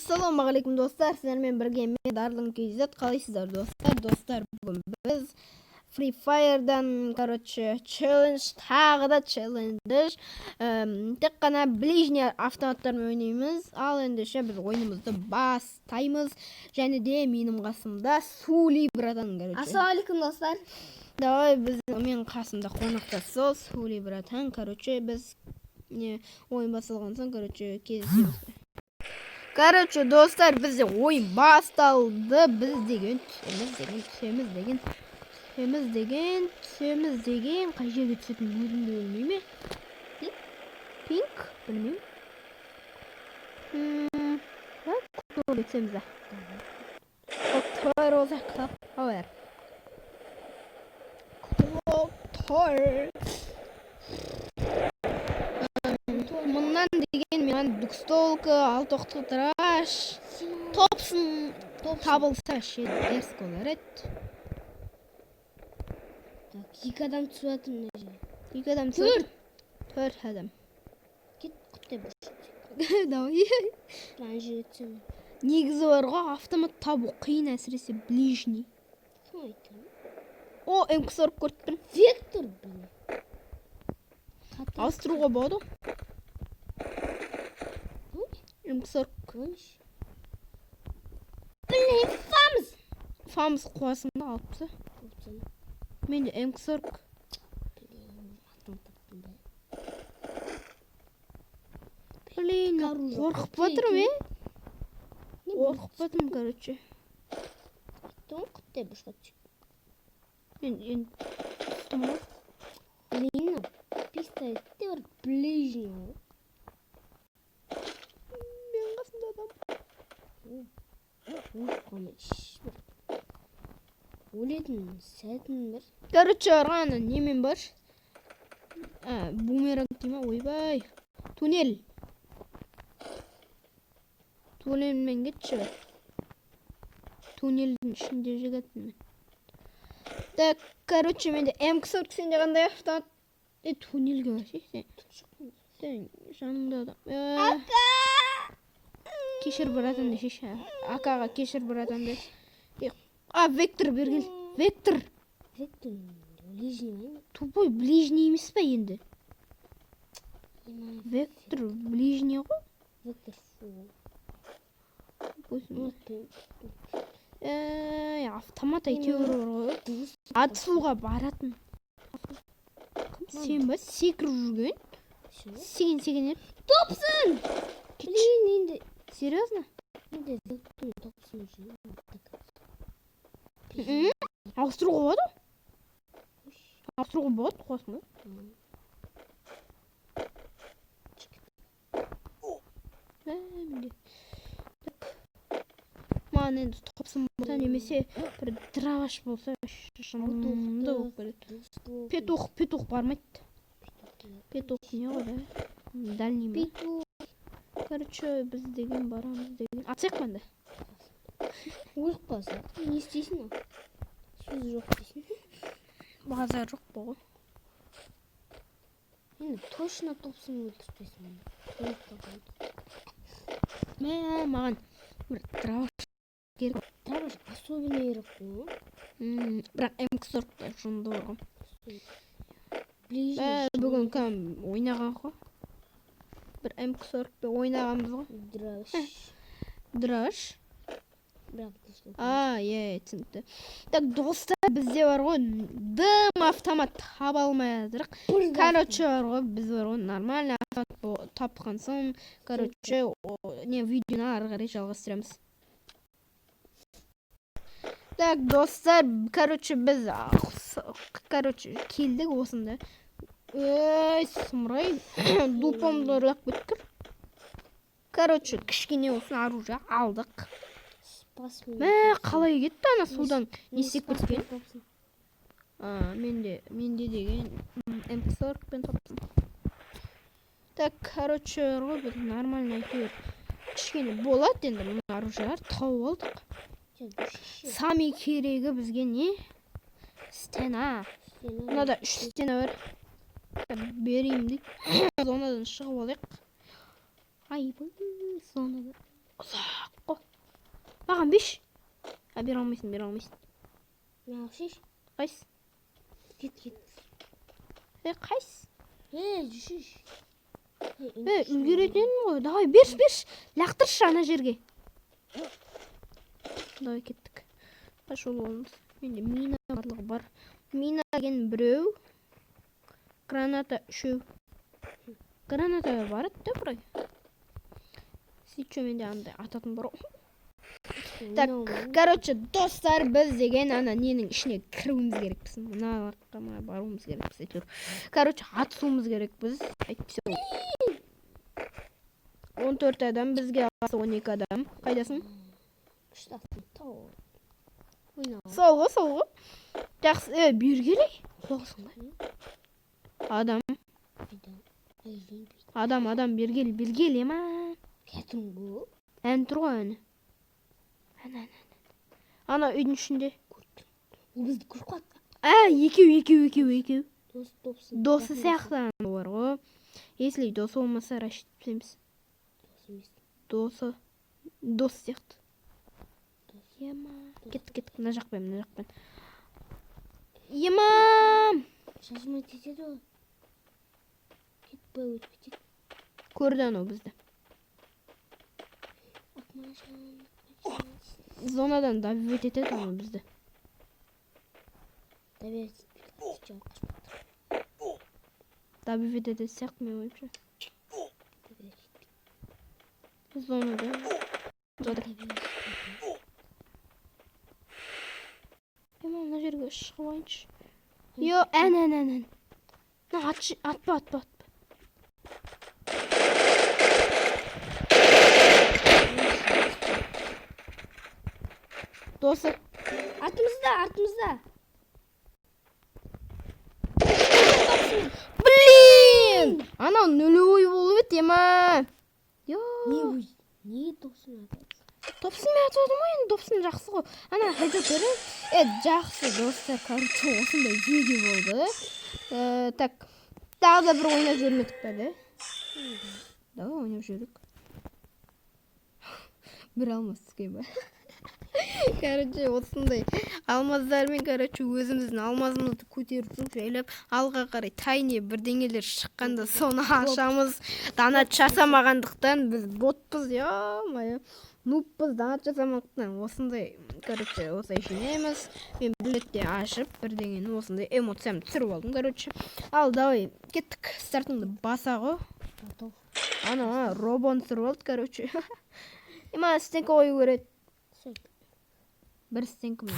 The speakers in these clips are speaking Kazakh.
Ассалаумағалейкум достар, сіздермен бірге мен Дарлың KZ. Қалайсыздар достар? Бүгін біз Free Fire'дан, челлендж, тағы да челлендж. Тек қана ближний автоматтармен ойнаймыз. Ал ендеше біз ойынымызды бастаймыз. Және де менің қасымда Сули братан. Ассалаумағалейкум достар. Давай мен қасымда қонақта сол Сули братан. Біз ойын басталған соң, кездесеміз. Достар, бізде ойын басталды. Біз деген қай жерге түсетін өзімді білмей ме? Пинк? Білмейм. Құтыр өтсеміз да. Құтыр олзақ қап. Ауэр. Құтыр. Мұнан деген мен дүкстолка, алтоқты тұраш, топсын табылса шет дерск олар ет. Екі адам түсуатын мына жерге. Екі адам түсуатын? Төрт адам. Кет құттай бұршы. Давай. Мына жерге түсем. Негізі бар ғой, автомат табу қиын, әсіресе ближний. Кім айтты? О, М40 көрттім. Вектор білі. Ауыстыруға болады. М40 көш. Білі, фамыз. Фамыз қуасында алыпсы. Менде М40. Блин, қорқып батырым, Қорқып батырым, Айтты құттай бұршат. Мен тұстым ғой. Блин, пистолетте бар ближний. Мен қасында адам. Өлетін сәтін бір. Арғаны немен бар? Бумеранг дейма, ойбай. Туннель. Туннельмен кетші бар. Туннельдің ішінде жігетін мен. Так, менде М40 сенде қандай автомат? Туннельге бар сен жаныңда адам. Кешір братан де шеш. Акаға кешір братан де. Вектор бергел. Вектор. Вектор ближний. Тупой ближний емес па енді? Вектор ближний ғой? Вектор фу. Автомат әйтеуір ғой. Атысуға баратын. Сен ба? Секіріп жүрген? Сеген ер. Топсын! Блин, енді. Серьезно? Енді вектор топсын жүрген. Ауыстыруға болады? Ауыстыруға болады, қуасың ба? Менде. Маған енді топсын болса, немесе бір драваш болса, шынымды болып келеді. Петух бармайды. Петух не ғой да? Дальний ма? Петух. Біз деген барамыз деген. Атсақ қанда? Өліп қалса, не істейсің? Сөз жоқ дейсің. Базар жоқ боғы. Енді точно топсын өлтірпесің. Өліп қалса. Маған бір драваш керек. Драваш особенно ерек қой. Бірақ М40-та жынды бар ғой. Бүгін кәм ойнаған ғой. Бір М40-пе ойнағанбыз ғой. Драш. Түсінікті. Так, достар, бізде бар ғой, дым автомат таба алмай жатырық. Бар ғой, біз бар ғой, нормальный автомат тапқан соң, видеоны ары қарай жалғастырамыз. Так, достар, біз келдік осында. Сұмырай, дупамды ұрлап көткір. Кішкене осын оружие алдық. Қалай кетті ана судан не істеп кеткен? Менде деген М40 пен тапсың. Так, біз нормально әйтеуір кішкене болады енді мұны оружиялар тауып алдық. Сами керегі бізге не? Стена. Мынада 3 стена бар. Берейім дейді. Зонадан шығып алайық. Айбай, зонадан. ұзақ қой. Маған 5. Бере алмайсың. Мына шеш. Қайсы? Кет. Қайсы? Жүшеш. Үлгеретін ғой. Давай, берш. Лақтыршы ана жерге. Давай, кеттік. Пошел олымыз. Менде мина барлығы бар. Мина деген біреу. Граната 3. Граната бар еді бұрай. Сөйтші менде андай ататын бар. Так, короче, достар, біз деген ана ненің ішіне кіруіміз керекпіз. Мына арқама баруымыз керекпіз. Әйтеуір. Короче, атысуымыз керекпіз. Әйтсе. 14 адам, бізге аласы 12 адам. Қайдасың? Штаттың тау. Ойна. Солғы. Жақсы, бергелей. Соғысың ба? Адам, бергел, ема. Кәтің бұл? Ән тұр ғой әні. Ана үйдің ішінде. Ол бізді көріп қалды. Екеу. Досы Жақын сияқты бар ғой. Если досы болмаса рашид білеміз. Дос емес. Дос сияқты. Ема. Кеттік. Мына жақпен. Ема. Шашыма тетеді ғой. Кетпей өтіп кетеді. Көрді анау бізді. Зонадан давить етеді анау бізді. Давить етеді сияқты мен ойымша. Зонада. Ема, мына жерге шығып алайыншы. Йо, ән. Атпа. Досы. Артымызда. Блин! Анау нулевой болып еді, ема. Йо. Не топсын атады? Топсын мен атадым ғой, енді топсын жақсы ғой. Ана, хайда көрі. Жақсы, достар, короче, осындай видео болды. Так, тағы да бір ойнап жүрмедік па, да? Да, ойнап жүрдік. Бір алмаз түскей ба. Короче, осындай алмаздармен, короче, өзіміздің алмазымызды көтеріп жайлап, алға қарай тайне бірдеңелер шыққанда соны ашамыз. Донат жасамағандықтан біз ботпыз, я-мая. Нуппыз, донат жасамағандықтан осындай, короче, осылай жинаймыз. Мен билетте ашып, бірдеңені осындай эмоциямды түсіріп алдым, короче. Ал, давай, кеттік. Стартыңды баса ғой. Ана, робон түсіріп алды, короче. Ема, стенкі қою көреді. Бір стенкі ме?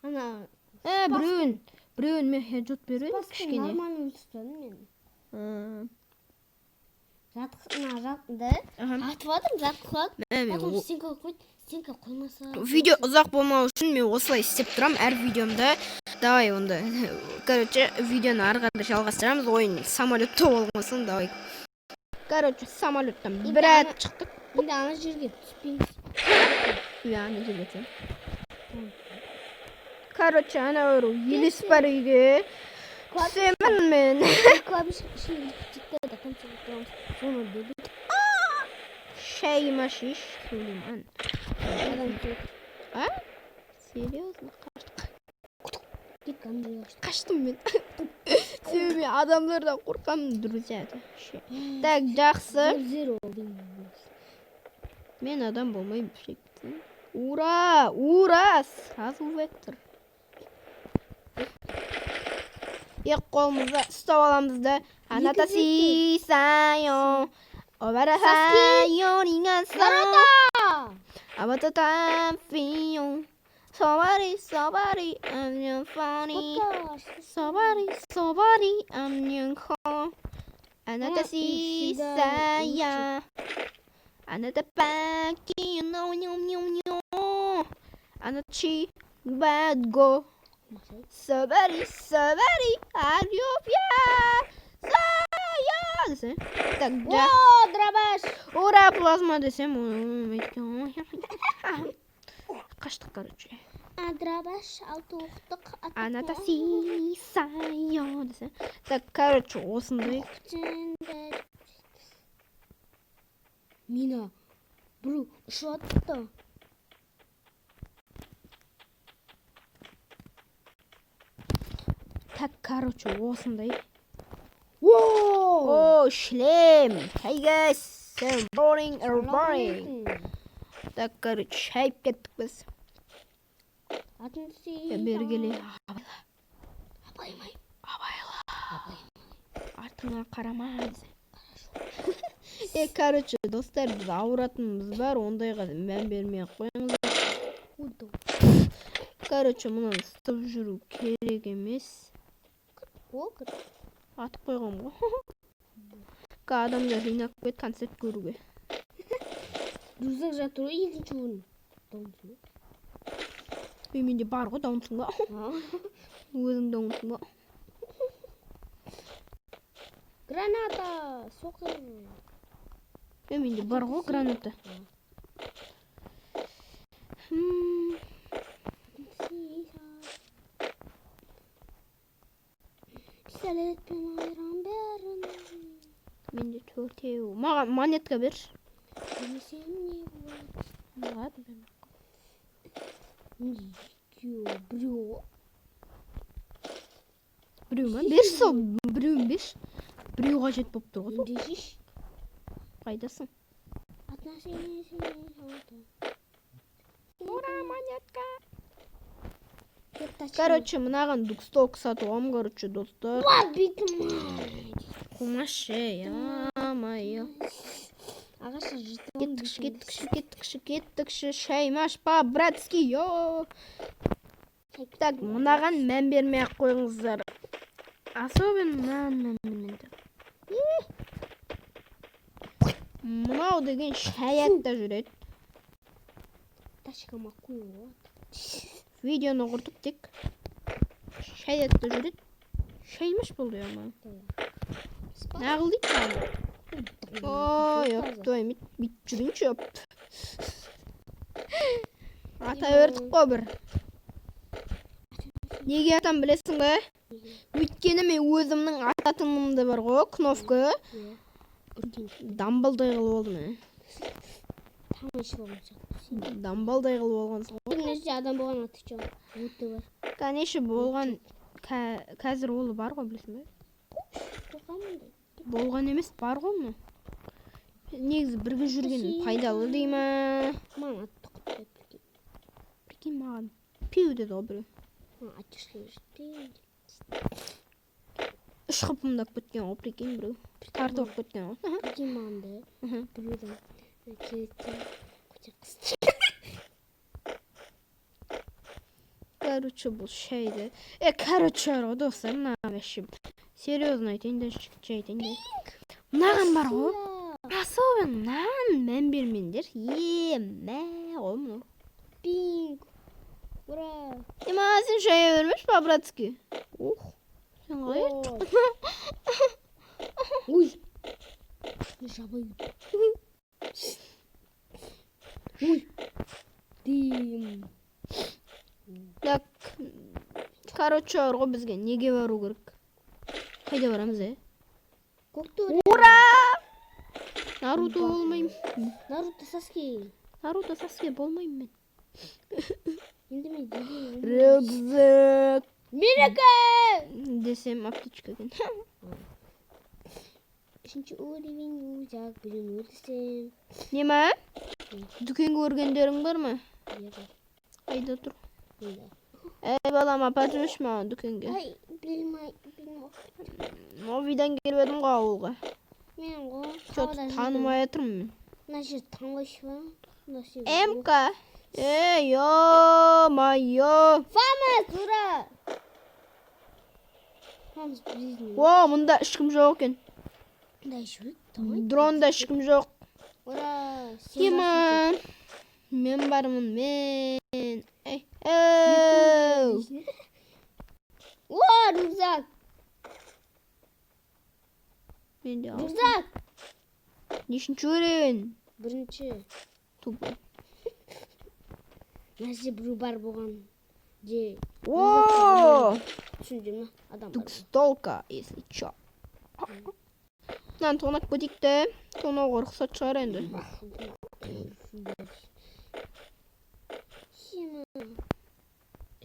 Ана, біреуін мен хеджот беруін кішкене. нормально өтістедім мен. Жатқыды. Атып адым, жатқылады. Потом стенка қойды. Стенка қоймаса... Видео ұзақ болмау үшін мен осылай істеп тұрам әр видеомда. Давай онда. Короче, видеоны арғанда жалғастырамыз. Ойын самолетті болғасын, давай. Короче, самолеттен бір әт шықтық. Енді ана жерге түспейміз. Ана жерге түсем. Короче, ана өру елес бар үйге. Түсемін мен. Клавиш ішінде күтікті да концерт тұрамыз. Соны бөлі. Шайыма шеш, сөйлеймін. Адам көк. Серьезно? Кет камерға Қаштым мен. Себебі адамдардан қорқамын, друзья. Так, жақсы. Мен адам болмай бүшектім. Ура! Сразу вектор. Ек қолымызда ұстап аламыз да. Аната сисайо. Обара сайо рингаса. Абата тафио. Собари, I'm your funny. Собари, I'm your ко. Аната сисая. Аната паки, ньо. Аната чи, bad go. Собари, арюпья. Десе. Так, да. Драбаш! Ура, плазма десем. Қаштық, короче. Драбаш, алтуқтық. Аната сисайо десе. Так, короче, осындай. Мина. біреу ұшып атты. Так, короче, осындай. Воу! О, шлем. Hey guys, I'm boring or boring. Так, короче, шайып кеттік біз. Атын сүй. Бері келе. Абаймай. Абайла. Артыңа қарама десе. Короче, достар, біз ауыратынымыз бар, ондайға мән бермей қойыңыз. Короче, мұнан ыстып жүру керек емес. Атып қойғам ғой. Адамдар жинап кет концерт көруге. Рюкзак жатыр ғой, екінші орын. Даунсың ба? Менде бар ғой, даунсың ба? Өзің даунсың ба? Граната, соқыр. Менде бар ғой граната. Пистолетпен айырам бәрін. Менде 4-еу. Маған монетка берші. Білмесем не болады? Ладно, бермей. Біреу. Біреу ма? Берші сол, біреуін берші. Біреу қажет болып тұр ғой. Дешіш. Қайдасың? Отношение. Ура, монетка. Короче. Короче, мынаған дуксток сатып алам, короче, достар. Вот битім. Қумашы, я-майо. Ағаша жытып. Кеттікші, шаймаш па, братский, йо. Так, мынаған мән бермей-ақ қойыңыздар. Особенно мән. Мынау деген шаятта жүреді. Ташкама қойып. Видеоны құртып тек. Шаятта жүреді. Шаймаш болды я ма. Нағыл дейді ма? Ой, өпті, бит жүрінші өпті. Ата өрдік қой бір. Неге атам білесің бе? Өйткені мен өзімнің ататынымды бар ғой, кнопка. Дамбалдай қылып олды ме? Дамбалдай қылып олғансың ғой. Бірнеше адам болған атычу. Өтті бар. Конечно, болған қазір олы бар ғой, білесің бе? Болған емес, бар ғой мұны. Негізі бірге жүрген пайдалы дей ма? Маған атты құттай бірге. Прикинь, маған пеу деді ғой біреу. Атышқы жүрді. Үш қыпымдап кеткен ғой, прикинь, біреу. Карты болып кеткен ғой. Прикинь маңды. Біреудің келеттен көтер қысты. Короче, бұл шайды. Короче, достар, мынаған әшім. Серьезно айтайын да, жігітше айтайын да. Мынаған бар ғой. Особен, мынаған мән бермендер. Мә ғой мұны. Пинг. Ура. Маған сен шая бермеш па, братский? Ух, сен қалай ет? Ой. Жабай. Ой. Дим. Так, короче, орғы бізге неге бару керек? Қайда барамыз, Ура! Наруто болмайым. Наруто Саски. Наруто Саски болмайым мен. Енді мен деген. Рюкзак. Менікі! Десем аптечка екен. Үшінші уровень рюкзак. Білін өртісем. Не ма? Дүкен көргендерің бар ма? Қайда тұр? Балам, апарып жүрші маған дүкенге. Ай, білмей. Новидан келіп едім ғой ауылға. Мен ғой. Что-то танымай отырмын мен. Мына жер танғайшы ба? МК. Ё-майо. Фамас, ура! Фамас бизнес. О, мұнда ешкім жоқ екен. Мындай жүрек. Дронда ешкім жоқ. Ура! Кеман. Мен бармын, мен. Оу. О, рюкзак! Менде ал. Рюкзак! Нешінші өрен? Бірінші. Тупо. Мына жерде біреу бар болған. Же. О! Түсіндім ма? Адам бар. Дукстолка, если чё. Мынаны тонап кетейік те. Тонауға рұқсат шығар енді.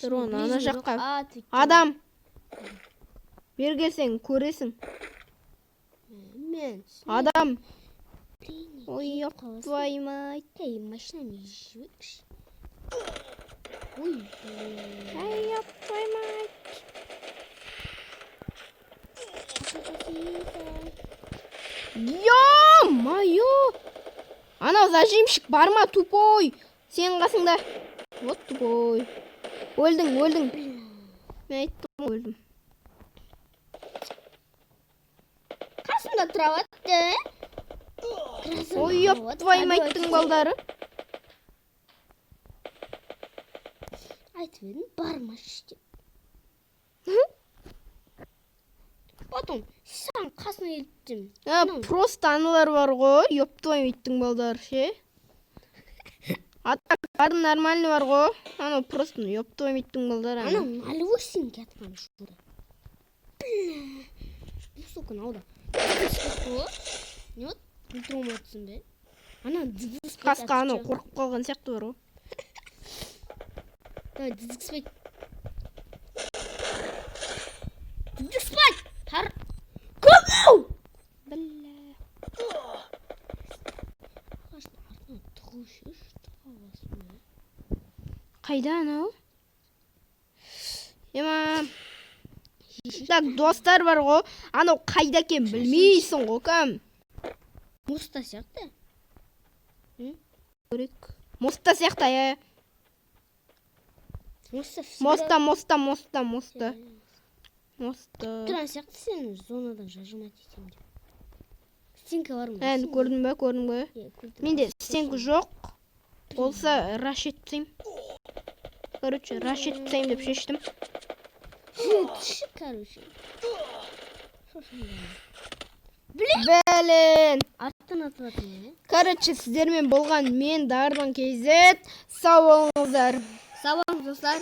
Тұр оны ана жаққа. Адам. Бер келсең көресің. Мен. Адам. Ой, твою мать. Ей, машинами живешь. Ой, Ай, твою мать. Ё-моё! Анау зажимщик бар ма, тупой? Сен қасыңда. Вот тупой. Өлдің. Мен айттым, өлдім. қасымда тұрабатты. Ой, твою майттың балдары. Айтып едім, бармаш деп. Потом сам қасына келдім. Просто аналар бар ғой, ёп твою майттың балдары, ше. Атақтары нормальный бар ғой. Анау просто ёп твою майттың балдары. Ана налевой синки атқан шурда. Сука, науда. Не вот, ультрома атсын бе. Ана дызгыз Қасқа анау қорқып қалған сияқты бар ғой. Давай, дызгыз спать. Дызгыз спать! Тар. Көму! Бля. Қашын артына тұғышы. Қайда анау? Ема. Так, достар бар ғой. Анау қайда екен білмейсің ғой, кім? Моста сияқты. Көрек. Моста сияқты, я. Моста. Тұран сияқты сен зонадан жажымат етем деп. Стенка бар ма? Көрдің бе? Менде стенка жоқ. Болса, раш етсейм. Короче, раш етсейм деп шештім. Түші, короче. Блин! Аттан атыватын, Короче, сіздермен болған мен Дарлан KZ. Сау болыңыздар. Сау болыңыз, достар.